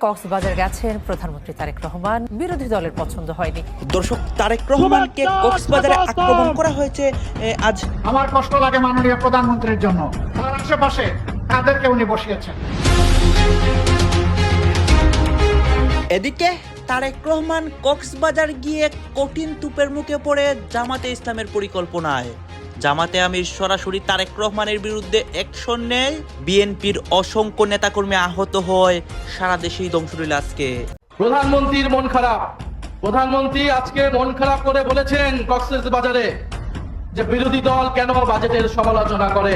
কক্সবাজার গেছেন প্রধানমন্ত্রী তারেক রহমান, বিরোধী দলের পছন্দ হয়নি। দর্শক, তারেক রহমানকে কক্সবাজারে আক্রমণ করা হয়েছে আজ। আমার কষ্ট লাগে মাননীয় প্রধানমন্ত্রীর জন্য। তার আশেপাশে তাদেরকে উনি বসিয়েছেন। এদিকে তারেক রহমান কক্সবাজার গিয়ে কঠিন তুপের মুখে পড়ে জামাতে ইসলামের পরিকল্পনায়। জামাতে আমির সরাসরি তারেক রহমানের বিরুদ্ধে অ্যাকশন নেয়। বিএনপির অসংখ্য নেতাকর্মী আহত হয়, সারা দেশেই ধ্বংসলীল আজকে। প্রধানমন্ত্রীর মন খারাপ। প্রধানমন্ত্রী আজকে মন খারাপ করে বলেছেন কক্সবাজারে যে বিরোধী দল কেন বাজেটের সমালোচনা করে।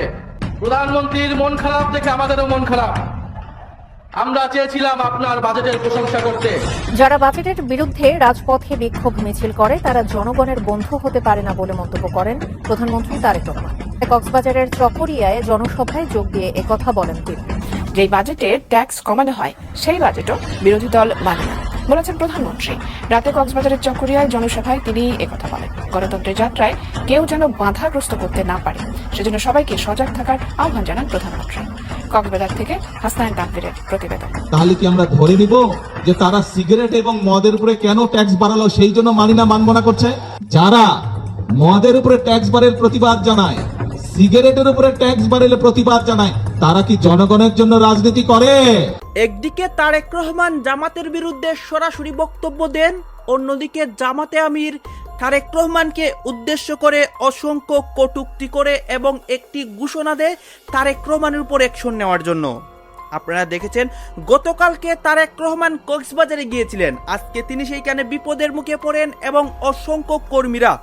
প্রধানমন্ত্রীর মন খারাপ দেখে আমাদেরও মন খারাপ। আমরা চেয়েছিলাম আপনার বাজেটের প্রশংসা করতে। যারা বাজেটের বিরুদ্ধে রাজপথে বিক্ষোভ মিছিল করে তারা জনগণের বন্ধু হতে পারে না বলে মন্তব্য করেন প্রধানমন্ত্রী তারেক রহমান। কক্সবাজারের চকরিয়ায় জনসভায় যোগ দিয়ে একথা বলেন তিনি। যে বাজেটে ট্যাক্স কমানো হয় সেই বাজেটও বিরোধী দল মানে না বলেছেন প্রধানমন্ত্রী। রাতে কক্সবাজারের চকরিয়ায় জনসভায় তিনি একথা বলেন। গণতন্ত্রের যাত্রায় কেউ যেন বাধাগ্রস্ত করতে না পারে সেজন্য সবাইকে সজাগ থাকার আহ্বান জানান প্রধানমন্ত্রী। কক্সবাজার থেকে হাসনাইন তানভীরের প্রতিবেদন। তাহলে কি আমরা ধরে নিব যে তারা সিগারেট এবং মদের উপরে কেন ট্যাক্স বাড়ালো সেই জন্য মানব না করছে? যারা মদের উপরে ট্যাক্স বাড়ার প্রতিবাদ জানায়, সিগারেটের উপরে ট্যাক্স বাড়ালে প্রতিবাদ জানায়, তারা কি জনগণের জন্য রাজনীতি করে? একদিকে তারেক রহমান জামাতের বিরুদ্ধে সরাসরি বক্তব্য দেন, অন্যদিকে জামাতে আমির তারেক রহমানকে উদ্দেশ্য করে অসংখ্য কটূক্তি করে এবং একটি ঘোষণা দেয় তারেক রহমানের উপর অ্যাকশন নেওয়ার জন্য। আপনারা দেখেছেন গতকালকে তারেক রহমান কক্সবাজারে গিয়েছিলেন, আজকে তিনি সেইখানে বিপদের মুখে পড়েন এবং অসংখ্য কর্মীরা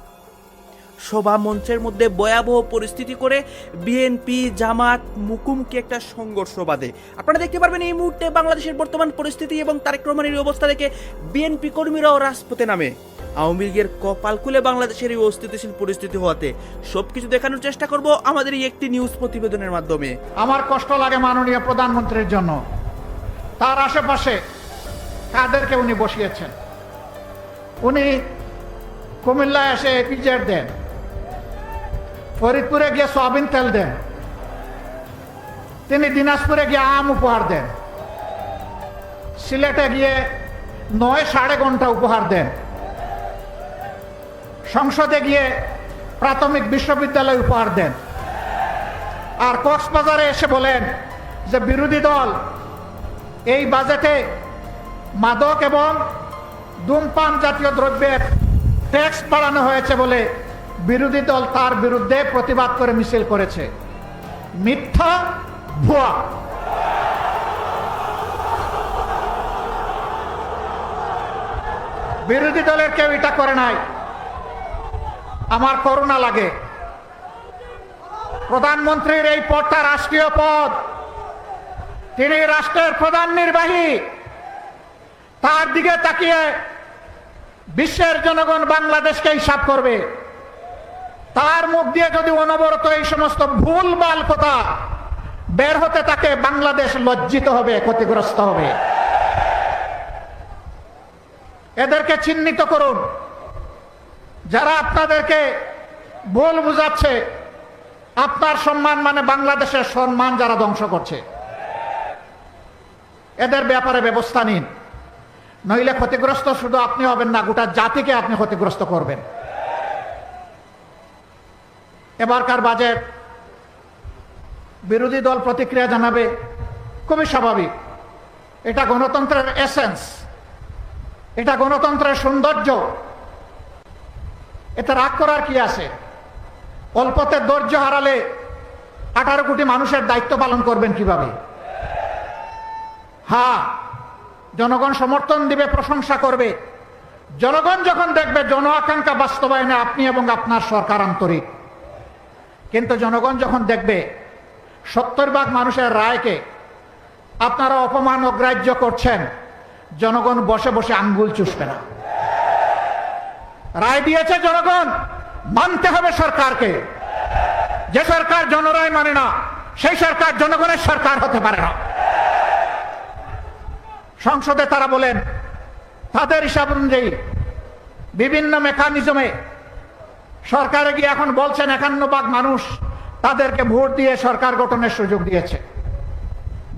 সভা মঞ্চের মধ্যে ভয়াবহ পরিস্থিতি করে বিএনপি জামাত মুখোমুখি একটা সংঘর্ষ বাঁধে। আপনারা দেখতে পারবেন এই মুহূর্তে বাংলাদেশের বর্তমান পরিস্থিতি এবং তারেক রহমানের অবস্থা দেখে বিএনপি কর্মীরাও রাজপথে নামে। আওয়ামী লীগের কপাল খুলে বাংলাদেশের এই অস্থিতিশীল পরিস্থিতি হওয়াতে সবকিছু দেখানোর চেষ্টা করব আমাদের এই একটি নিউজ প্রতিবেদনের মাধ্যমে। আমার কষ্ট লাগে মাননীয় প্রধানমন্ত্রীর জন্য। তার আশেপাশে কাদেরকে উনি বসিয়েছেন। উনি কুমিল্লায় এসে পিজের দেন, ফরিদপুরে গিয়ে সয়াবিন তেল দেন, তিনি দিনাজপুরে গিয়ে আম উপহার দেন, সিলেটে গিয়ে 9.5 ঘন্টা উপহার দেন, সংসদে গিয়ে প্রাথমিক বিশ্ববিদ্যালয় উপহার দেন, আর কক্সবাজারে এসে বলেন যে বিরোধী দল এই বাজেটে মাদক এবং ধূমপান জাতীয় দ্রব্যের ট্যাক্স বাড়ানো হয়েছে বলে বিরোধী দল তার বিরুদ্ধে প্রতিবাদ করে মিছিল করেছে। মিথ্যা, ভুয়া। বিরোধী দলের কেউ এটা করে নাই। আমার করুণা লাগে। প্রধানমন্ত্রীর এই পদটা রাষ্ট্রীয় পদ, তিনি রাষ্ট্রের প্রধান নির্বাহী। তার দিকে তাকিয়ে বিশ্বের জনগণ বাংলাদেশকে হিসাব করবে। তার মুখ দিয়ে যদি অনবরত এই সমস্ত ভুলভাল কথা বের হতে থাকে, বাংলাদেশ লজ্জিত হবে, ক্ষতিগ্রস্ত হবে। এদেরকে চিহ্নিত করুন। যারা আপনাদেরকে ভুল বুঝাচ্ছে, আপনার সম্মান মানে বাংলাদেশের সম্মান যারা ধ্বংস করছে, এদের ব্যাপারে ব্যবস্থা নিন। নইলে ক্ষতিগ্রস্ত শুধু আপনি হবেন না, গোটা জাতিকে আপনি ক্ষতিগ্রস্ত করবেন। এবারকার বাজেট বিরোধী দল প্রতিক্রিয়া জানাবে, খুবই স্বাভাবিক। এটা গণতন্ত্রের এসেন্স, এটা গণতন্ত্রের সৌন্দর্য। এতে রাগ করার কি আছে? অল্পতে ধৈর্য হারালে 18 কোটি মানুষের দায়িত্ব পালন করবেন কিভাবে? হ্যাঁ, জনগণ সমর্থন দিবে, প্রশংসা করবে। জনগণ যখন দেখবে জন আকাঙ্ক্ষা বাস্তবায়নে আপনি এবং আপনার সরকার আন্তরিক। কিন্তু জনগণ যখন দেখবে 70% মানুষের রায়কে আপনারা অপমান অগ্রাহ্য করছেন, জনগণ বসে বসে আঙ্গুল চুষবে না। রায় দিয়েছে জনগণ, মানতে হবে সরকারকে। যে সরকার জনরায় মানে না, সেই সরকার জনগণের সরকার হতে পারে না। সংসদে তারা বলেন তাদের হিসাব অনুযায়ী বিভিন্ন মেকানিজমে সরকারে গিয়ে এখন বলছেন 51% মানুষ তাদেরকে ভোট দিয়ে সরকার গঠনের সুযোগ দিয়েছে।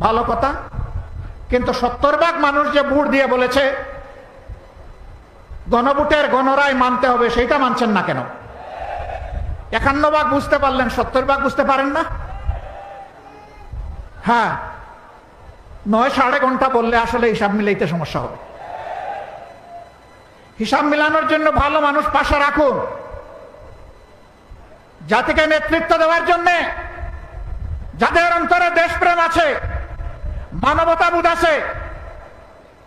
ভালো কথা। কিন্তু 70% মানুষ যে ভোট দিয়ে বলেছে গণভোটের গণরায় মানতে হবে, সেইটা মানছেন না কেন? 51% বুঝতে পারলেন, 70% বুঝতে পারেন না? হ্যাঁ, 9 ঘন্টা বললে আসলে হিসাব মিলাইতে সমস্যা হবে। হিসাব মিলানোর জন্য ভালো মানুষ পাশে রাখুন, জাতিকে নেতৃত্ব দেওয়ার জন্য, যাদের অন্তরে দেশপ্রেম আছে, মানবতাবোধ আছে,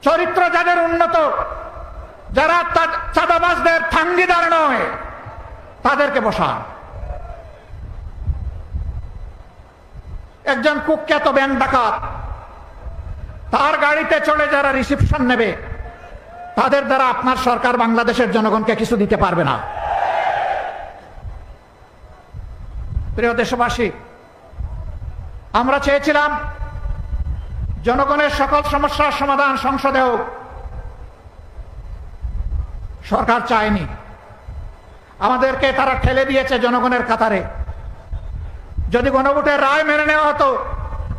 চরিত্র যাদের উন্নত, যারা চাঁদাবাজদের ঠাঙ্গিদার নয়, তাদেরকে বসান। একজন কুখ্যাত ব্যাংক ডাকাত, তার গাড়িতে চড়ে যারা রিসিপশন নেবে, তাদের দ্বারা আপনার সরকার বাংলাদেশের জনগণকে কিছু দিতে পারবে না। প্রিয় দেশবাসী, আমরা চেয়েছিলাম জনগণের সকল সমস্যার সমাধান সংসদে হোক, সরকার চায়নি। আমাদেরকে তারা ঠেলে দিয়েছে জনগণের কাতারে। যদি গণভোটের রায় মেনে নেওয়া হতো,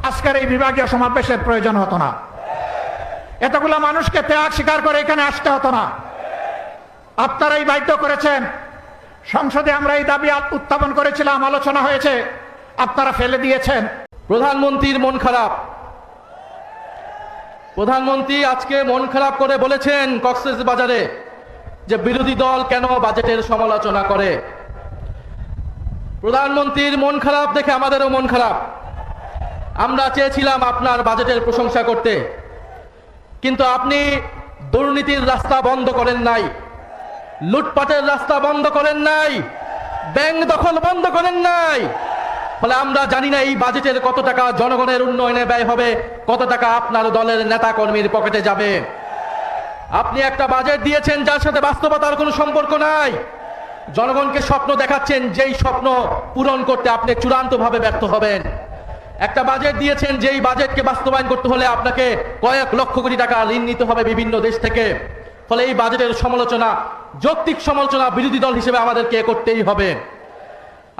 আজকের এই বিভাগীয় সমাবেশের প্রয়োজন হতো না, এতগুলো মানুষকে ত্যাগ স্বীকার করে এখানে আসতে হতো না। আপনারাই বাধ্য করেছেন। সংসদে আমরা এই দাবি উত্থাপন করেছিলাম, আলোচনা হয়েছে, আপনারা ফেলে দিয়েছেন। প্রধানমন্ত্রীর মন খারাপ। প্রধানমন্ত্রী আজকে মন খারাপ করে বলেছেন কক্সবাজারে যে বিরোধী দল কেন বাজেটের সমালোচনা করে। প্রধানমন্ত্রীর মন খারাপ দেখে আমাদেরও মন খারাপ। আমরা চেয়েছিলাম আপনার বাজেটের প্রশংসা করতে, কিন্তু আপনি দুর্নীতির রাস্তা বন্ধ করেন নাই, লুটপাটের রাস্তা বন্ধ করেন নাই, ব্যাংক দখল বন্ধ করেন নাই। ফলে আমরা জানি না এই বাজেটের কত টাকা জনগণের উন্নয়নে ব্যয় হবে, কত টাকা আপনার দলের নেতা কর্মীর পকেটে যাবে। আপনি একটা বাজেট দিয়েছেন যার সাথে বাস্তবতার কোনো সম্পর্ক নাই। জনগণকে স্বপ্ন দেখাচ্ছেন, যেই স্বপ্ন পূরণ করতে আপনি চূড়ান্তভাবে ব্যর্থ হবেন। একটা বাজেট দিয়েছেন, যেই বাজেটকে বাস্তবায়ন করতে হলে আপনাকে কয়েক লক্ষ কোটি টাকা ঋণ নিতে হবে বিভিন্ন দেশ থেকে। ফলে এই বাজেটের সমালোচনা, যৌক্তিক সমালোচনা বিরোধী দল হিসেবে আমাদেরকে করতেই হবে।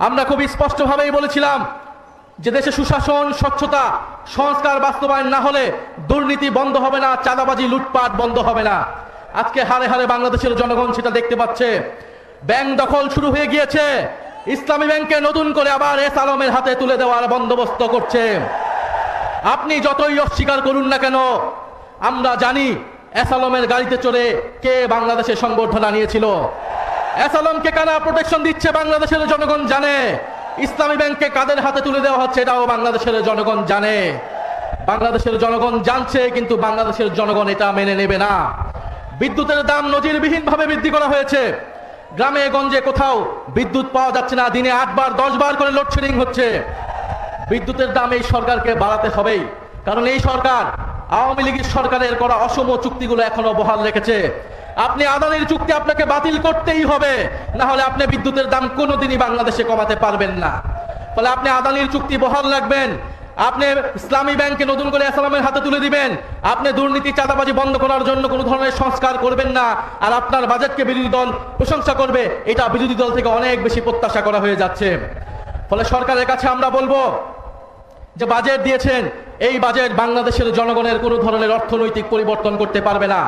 আমরা খুব স্পষ্টভাবেই বলেছিলাম যে দেশে সুশাসন, স্বচ্ছতা, সংস্কার বাস্তবায়ন না হলে দুর্নীতি বন্ধ হবে না, চাঁদাবাজি, লুটপাট বন্ধ হবে না। আজকে হারে হারে বাংলাদেশের জনগণ সেটা দেখতে পাচ্ছে। ব্যাংক দখল শুরু হয়ে গিয়েছে। ইসলামী ব্যাংকে নতুন করে আবার এস আলমের হাতে তুলে দেওয়ার বন্দোবস্ত করছে। আপনি যতই অস্বীকার করুন না কেন, আমরা জানি এস আলমের গাড়িতে চড়ে কে বাংলাদেশের সংবর্ধনা নিয়েছিল। এস আলমকে কারা প্রোটেকশন দিচ্ছে বাংলাদেশের জনগণ জানে। ইসলামী ব্যাংককে কাদের হাতে তুলে দেওয়া হচ্ছে এটাও বাংলাদেশের জনগণ জানে। বাংলাদেশের জনগণ জানছে, কিন্তু বাংলাদেশের জনগণ এটা মেনে নেবে না। বিদ্যুতের দাম নজিরবিহীনভাবে বৃদ্ধি করা হয়েছে। গ্রামে গঞ্জে কোথাও বিদ্যুৎ পাওয়া যাচ্ছে না, দিনে 8 বার 10 বার করে লোডশেডিং হচ্ছে। বিদ্যুতের দাম এই সরকারকে বাড়াতে হবেই, কারণ এই সরকার আওয়ামী লীগের সরকারের করা অসম চুক্তিগুলো এখনো বহাল রেখেছে। আপনি আদানির চুক্তি আপনাকে বাতিল করতেই হবে, না হলে আপনি বিদ্যুতের দাম কোনোদিনই বাংলাদেশে কমাতে পারবেন না। ফলে আপনি আদানির চুক্তি বহাল রাখবেন, আপনি ইসলামী ব্যাংকে নতুন করে ইসলামের হাতে তুলে দিবেন, আপনি দুর্নীতি, চাঁদাবাজি বন্ধ করার জন্য কোনো ধরনের সংস্কার করবেন না, আর আপনার বাজেটকে বিরোধী দল প্রশংসা করবে, এটা বিরোধী দল থেকে অনেক বেশি প্রত্যাশা করা হয়ে যাচ্ছে। ফলে সরকারের কাছে আমরা বলবো যে বাজেট দিয়েছেন, এই বাজেট বাংলাদেশের জনগণের কোনো ধরনের অর্থনৈতিক পরিবর্তন করতে পারবে না।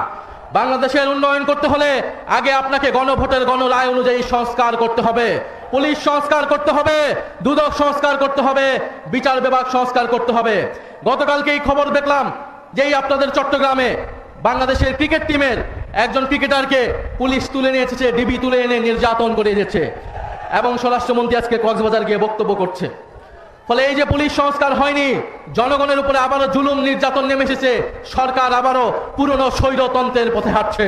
বাংলাদেশের উন্নয়ন করতে হলে আগে আপনাকে গণভোটের গণরায় অনুযায়ী সংস্কার করতে হবে, পুলিশ সংস্কার করতে হবে, দুদক সংস্কার করতে হবে, বিচার বিভাগ সংস্কার করতে হবে। গতকালকে এই খবর দেখলাম যেই আপনাদের চট্টগ্রামে বাংলাদেশের ক্রিকেট টিমের একজন ক্রিকেটারকে পুলিশ তুলে নিয়ে এসেছে, ডিবি তুলে এনে নির্যাতন করে দিয়েছে, এবং স্বরাষ্ট্রমন্ত্রী আজকে কক্সবাজার গিয়ে বক্তব্য করছে। ফলে এই যে পুলিশ সংস্কার হয়নি, জনগণের উপরে আবারও জুলুম নির্যাতন নেমে এসেছে, সরকার আবারও পুরনো স্বৈরতন্ত্রের পথে হাঁটছে।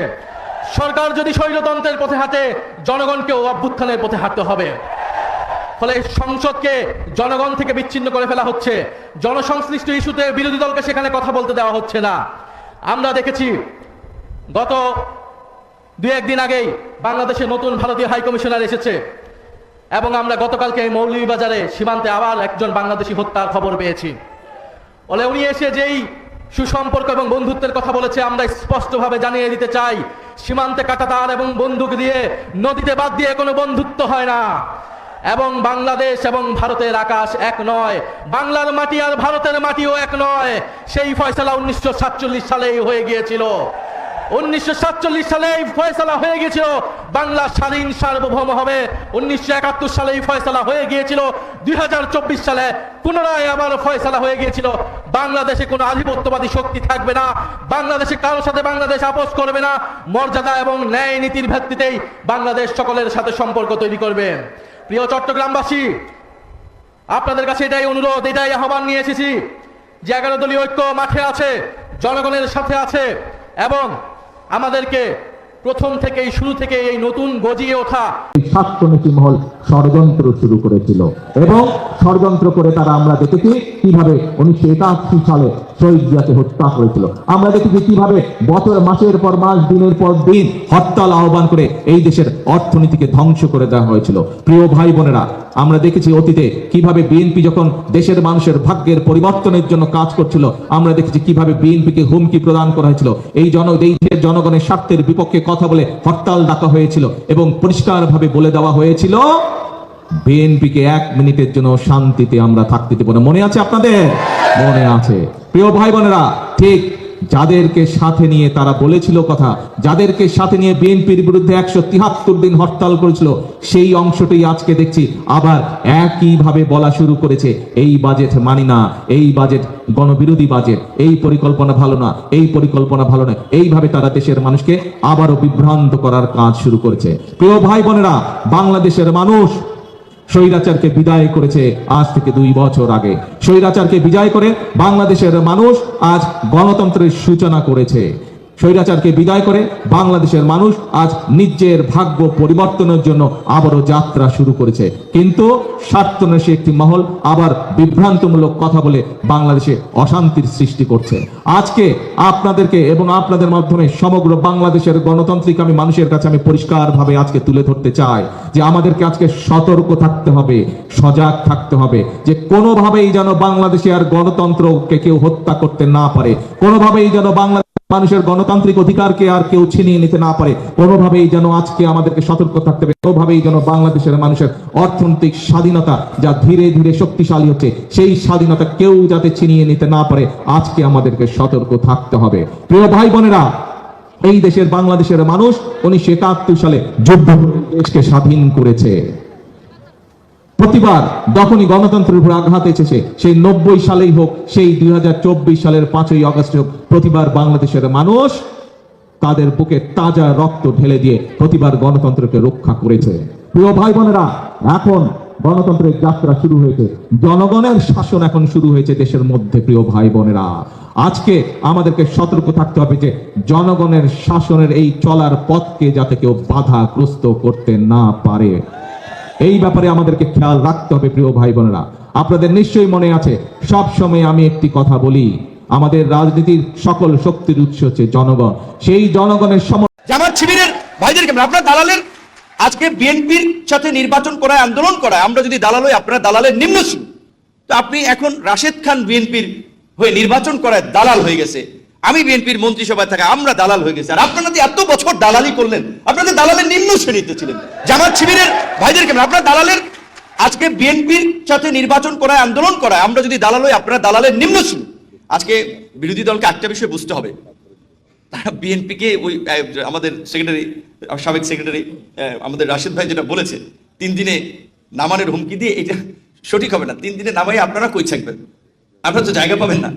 সরকার যদি স্বৈরতন্ত্রের পথে হাঁটে, জনগণকেও অভ্যুত্থানের পথে হাঁটতে হবে। ফলে সংসদকে জনগণ থেকে বিচ্ছিন্ন করে ফেলা হচ্ছে, জনসংশ্লিষ্ট ইস্যুতে বিরোধী দলকে সেখানে কথা বলতে দেওয়া হচ্ছে না। আমরা দেখেছি গত 2-1 দিন আগেই বাংলাদেশে নতুন ভারতীয় হাই কমিশনার এসেছে, এবং আমরা গতকালকে এই মৌলভীবাজারে সীমান্তে আবার একজন বাংলাদেশি হত্যার খবর পেয়েছি। বলে উনি এসে যেই সুসম্পর্ক এবং বন্ধুত্বের কথা বলেছে, আমরা স্পষ্টভাবে জানিয়ে দিতে চাই, সীমান্তে কাঁটাতার এবং বন্দুক দিয়ে, নদীতে বাদ দিয়ে কোনো বন্ধুত্ব হয় না। এবং বাংলাদেশ এবং ভারতের আকাশ এক নয়, বাংলার মাটি আর ভারতের মাটিও এক নয়। সেই ফয়সালা 1947 সালেই হয়ে গিয়েছিল। 1947 সালেই ফয়সালা হয়ে গিয়েছিল বাংলা স্বাধীন সার্বভৌম হবে। 1971 সালেই ফয়সালা হয়ে গিয়েছিল। 2024 সালে পুনরায় আবার ফয়সালা হয়ে গিয়েছিল বাংলাদেশে কোনো আধিপত্যবাদী শক্তি থাকবে না, বাংলাদেশে কারোর সাথে বাংলাদেশ আপোষ করবে না, মর্যাদা এবং ন্যায় নীতির ভিত্তিতেই বাংলাদেশ সকলের সাথে সম্পর্ক তৈরি করবে। প্রিয় চট্টগ্রামবাসী, আপনাদের কাছে এটাই অনুরোধ, এটাই আহ্বান নিয়ে এসেছি যে 11 দলীয় ঐক্য মাঠে আছে, জনগণের সাথে আছে এবং আমাদেরকে প্রথম থেকেই শুরু থেকে এই নতুন গজিয়ে ওঠা স্বাস্থ্যনীতি মহল ষড়যন্ত্র শুরু করেছিল এবং ষড়যন্ত্র করে তারা আমরা দেখেছি কিভাবে 1981 সালে শহীদ জিয়াকে হত্যা করেছিল। আমরা দেখেছি কিভাবে বছর মাসের পর মাস দিনের পর দিন হরতাল আহ্বান করে এই দেশের অর্থনীতিকে ধ্বংস করে দেওয়া হয়েছিল। প্রিয় ভাই বোনেরা, আমরা দেখেছি অতীতে কিভাবে বিএনপি যখন দেশের মানুষের ভাগ্যের পরিবর্তনের জন্য কাজ করছিল, আমরা দেখেছি কিভাবে বিএনপিকে হুমকি প্রদান করা হয়েছিল। এই দেশের জনগণের স্বার্থের বিপক্ষে কথা বলে হরতাল ডাকা হয়েছিল এবং পরিষ্কারভাবে বলে দেওয়া হয়েছিল বিএনপিকে 1 মিনিটের জন্য শান্তিতে আমরা থাকতে দেব না। মনে আছে আপনাদের? মনে আছে। প্রিয় ভাই বোনেরা, ঠিক যাদেরকে সাথে নিয়ে তারা বলেছিল কথা, যাদেরকে সাথে নিয়ে বিএনপির বিরুদ্ধে 173 দিন হরতাল করেছিল, সেই অংশটি আজকে দেখছি আবার একইভাবে বলা শুরু করেছে, এই বাজেট মানি না, এই বাজেট গণবিরোধী বাজেট, এই পরিকল্পনা ভালো না, এই পরিকল্পনা ভালো না। এইভাবে তারা দেশের মানুষকে আবারও বিভ্রান্ত করার কাজ শুরু করেছে। প্রিয় ভাই বোনেরা, বাংলাদেশের মানুষ স্বৈরাচারকে বিদায় করেছে আজ থেকে 2 বছর আগে। স্বৈরাচারকে বিদায় করে বাংলাদেশের মানুষ আজ গণতন্ত্রের সূচনা করেছে। স্বৈরাচারকে বিদায় করে বাংলাদেশের মানুষ আজ নিজের ভাগ্য পরিবর্তনের জন্য আবারও যাত্রা শুরু করেছে। কিন্তু স্বার্থন্বেষী একটি মহল আবার বিভ্রান্তমূলক কথা বলে বাংলাদেশে অশান্তির সৃষ্টি করছে। আজকে আপনাদেরকে এবং আপনাদের মাধ্যমে সমগ্র বাংলাদেশের গণতান্ত্রিক আমি মানুষের কাছে আমি পরিষ্কারভাবে আজকে তুলে ধরতে চাই যে আমাদেরকে আজকে সতর্ক থাকতে হবে, সজাগ থাকতে হবে, যে কোনোভাবেই যেন বাংলাদেশে আর গণতন্ত্রকে কেউ হত্যা করতে না পারে, কোনোভাবেই যেন বাংলা মানুষের গণতান্ত্রিক অধিকারকে আর কেউ ছিনিয়ে নিতে না পারে। কোনোভাবেই যেন আজকে আমাদেরকে সতর্ক থাকতে হবে, কোনোভাবেই যেন বাংলাদেশের মানুষের অর্থনৈতিক স্বাধীনতা যা ধীরে ধীরে শক্তিশালী হচ্ছে, সেই স্বাধীনতা কেউ যাতে ছিনিয়ে নিতে না পারে, আজকে আমাদেরকে সতর্ক থাকতে হবে। প্রিয় ভাই বোনেরা, এই দেশের বাংলাদেশের মানুষ 1971 সালে যুদ্ধ করে দেশকে স্বাধীন করেছে। প্রতিবার যখনই গণতন্ত্রের উপর আঘাত এসেছে, সেই 90 সালেই হোক, সেই 2024 সালের 5ই আগস্ট হোক, প্রতিবার বাংলাদেশের মানুষ তাদের বুকে তাজা রক্ত ঢেলে দিয়ে প্রতিবার গণতন্ত্রকে রক্ষা করেছে। প্রিয় ভাই বোনেরা, এখন গণতন্ত্রের যাত্রা শুরু হয়েছে, জনগণের শাসন এখন শুরু হয়েছে দেশের মধ্যে। প্রিয় ভাই বোনেরা, আজকে আমাদেরকে সতর্ক থাকতে হবে যে জনগণের শাসনের এই চলার পথকে যাতে কেউ বাধাগ্রস্ত করতে না পারে, এই ব্যাপারে আমাদেরকে খেয়াল রাখতে হবে। প্রিয় ভাই বোনেরা, আপনাদের নিশ্চয়ই মনে আছে, সব সময় আমি একটি কথা বলি, আমাদের রাজনীতির সকল শক্তির উৎস হচ্ছে জনগণ। সেই জনগণের জামাত শিবিরের ভাইদেরকে আপনারা দালালের আজকে বিএনপির সাথে নির্বাচন করায়, আন্দোলন করায় আমরা যদি দালাল হই, আপনারা দালালের নিম্ন শ্রেণী। তো আপনি এখন রাশেদ খান বিএনপির হয়ে নির্বাচন করায় দালাল হয়ে গেছে, আমি বিএনপির মন্ত্রিসভায় থাকা আমরা দালাল হয়ে গেছে। আর আপনারা এত বছর দালালি করলেন, আপনাদের দালালের নিম্ন শ্রেণীতে ছিলেন। জামাত শিবিরের ভাইদেরকে আপনারা দালালের আজকে বিএনপির সাথে নির্বাচন করায়, আন্দোলন করায় আমরা যদি দালাল হই, আপনারা দালালের নিম্ন শ্রেণী। আজকে বিরোধী দলকে একটা বিষয় বুঝতে হবে, তারা বিএনপিকে ওই আমাদের সেক্রেটারি, সাবেক সেক্রেটারি আমাদের রাশেদ ভাই যেটা বলেছে 3 দিনে নামানোর হুমকি দিয়ে, এটা সঠিক হবে না। 3 দিনে নামাই আপনারা কই থাকবেন? আপনারা তো জায়গা পাবেন না।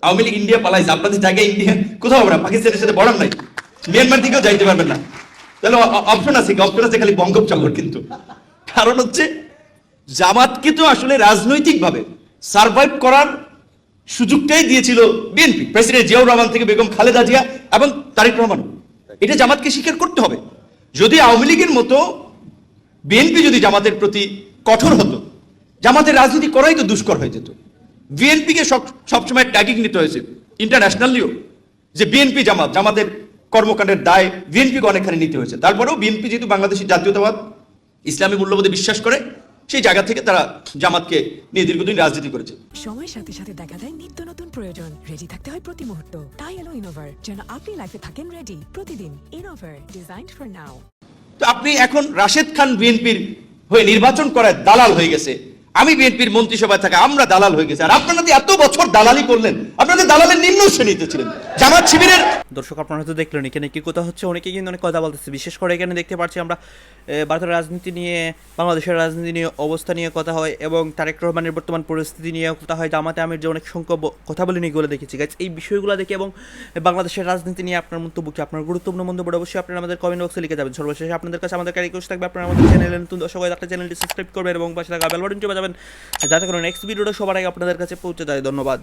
আওয়ামী লীগ ইন্ডিয়া পালাইছে, আপনাদের জায়গায় ইন্ডিয়া কোথাও হবে না, পাকিস্তানের সাথে বর্ডার নাই, মিয়ানমার দিকেও যাইতে পারবেন না। তাহলে অপশন আছে, অপশন আছে খালি বঙ্গোপসাগর। কিন্তু কারণ হচ্ছে জামাতকে তো আসলে রাজনৈতিকভাবে সার্ভাইভ করার সুযোগটাই দিয়েছিল বিএনপি, প্রেসিডেন্ট জিয়াউর রহমান থেকে বেগম খালেদা জিয়া এবং তারেক রহমান। এটা জামাতকে স্বীকার করতে হবে। যদি আওয়ামী লীগের মতো বিএনপি যদি জামাতের প্রতি কঠোর হতো, জামাতের রাজনীতি করাই তো দুষ্কর হয়ে যেত। বিএনপিকে সবসময় ট্যাগিং নিতে হয়েছে ইন্টারন্যাশনালিও, যে বিএনপি জামাতের কর্মকাণ্ডের দায় বিএনপিকে অনেকখানি নিতে হয়েছে। তারপরেও বিএনপি যেহেতু বাংলাদেশের জাতীয়তাবাদ, ইসলামী মূল্যবোধে বিশ্বাস করে, সেই জায়গা থেকে তারা জামাতকে নিয়ে দীর্ঘদিন রাজনীতি করেছে। সময়ের সাথে সাথে দেখা দেয় নিত্য নতুন প্রয়োজন, রেডি থাকতে হয় প্রতি মুহূর্ত। তাই এলো ইনোভার, যেন আপনি লাইফে থাকেন রেডি প্রতিদিন। Innova, designed for now. তো আপনি এখন রাশেদ খান বিএনপির হয়ে নির্বাচন করায় দালাল হয়ে গেছে, আমি বিএনপির মন্ত্রিসভায় থাকা আমরা দালাল হয়ে গেছে। আর আপনারা তো এত বছর দালালি করলেন, আপনাদের দালালের নিম্ন শ্রেণীতে ছিলেন। জামাত শিবিরের দর্শক আপনারা হয়তো দেখলেন এখানে কি কথা হচ্ছে, অনেকে কিন্তু অনেক কথা বলতেছে। বিশেষ করে এখানে দেখতে পাচ্ছি আমরা ভারতের রাজনীতি নিয়ে, বাংলাদেশের রাজনীতি নিয়ে, অবস্থা নিয়ে কথা হয় এবং তারেক রহমানের বর্তমান পরিস্থিতি নিয়ে কথা হয়। জামাতে আমির যে অনেক সংখ্যক কথা বলে এগুলো দেখেছি গাইজ। এই বিষয়গুলো দেখে এবং বাংলাদেশের রাজনীতি নিয়ে আপনার মন্তব্য কি, আপনার গুরুত্বপূর্ণ মন্তব্য অবশ্যই আপনারা আমাদের কমেন্ট বক্সে লিখে যাবেন। সর্বশেষে আপনাদের কাছে আমাদের রিকোয়েস্ট থাকবে, আপনারা আমাদের চ্যানেলে নতুন দর্শক হয়ে থাকলে চ্যানেলটি সাবস্ক্রাইব করবেন এবং পাশে থাকা বেল বাটনটি বাজাবেন যাতে করে নেক্সট ভিডিওটা সবার আগে আপনাদের কাছে পৌঁছে যায়। ধন্যবাদ।